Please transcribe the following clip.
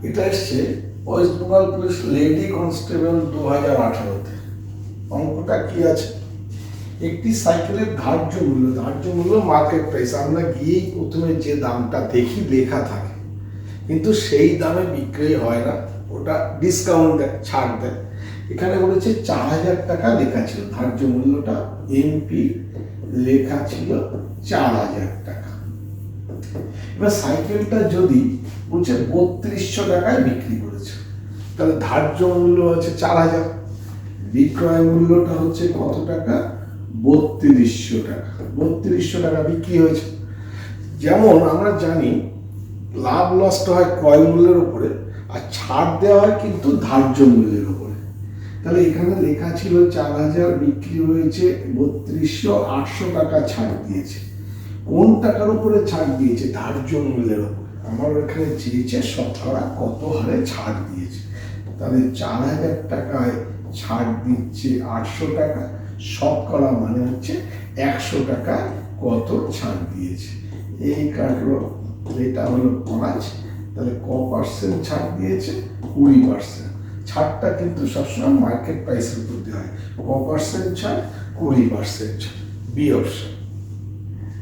এটা এসছে West Bengal police lady constable 2018-তে। অঙ্কটা কি আছে, একটি সাইকেলের ধার্য মূল্য মার্কেট প্রাইস, আমরা গিয়েই প্রথমে যে দামটা দেখি লেখা থাকে, কিন্তু সেই দামে বিক্রি হয় না, ওটা ডিসকাউন্ট দেয়, ছাড় দেয়। এখানে বলেছে 4000 টাকা লেখা ছিল, ধার্য মূল্যটা এমপি লেখা ছিল 4000 টাকা। এবার সাইকেলটা যদি বলছে 3200 টাকায় বিক্রি করেছে, তাহলে ধার্য মূল্য হচ্ছে 4000, বিক্রয় মূল্যটা হচ্ছে কত টাকা, 3200 টাকা। 3200 টাকা বিক্রি হয়েছে। যেমন আমরা জানি লাভ লসটা হয় ক্রয় মূল্যের উপরে, আর ছাড় দেওয়া হয় কিন্তু ধার্য মূল্যের উপরে। তাহলে এখানে লেখা ছিল 4000, বিক্রি হয়েছে 3200, 800 টাকা ছাড় দিয়েছে। কোন টাকার উপরে ছাড় দিয়েছে, ধার্য মূল্যের উপরে। আমার এখানে চেয়েছে শতকরা কত হারে ছাড় দিয়েছে, তাহলে 4000 টাকায় ছাড় দিচ্ছে 800 টাকা, শতকরা মানে হচ্ছে 100 টাকায় কত ছাড় দিয়েছে। এই কাটলো, এটা হলো 5, তাহলে ক% ছাড় দিয়েছে, 20%। ছাড়টা কিন্তু সবসময় মার্কেট প্রাইসের উপর দেওয়া হয়। ক% ছাড়, 20% ছাড়, বি অপশন।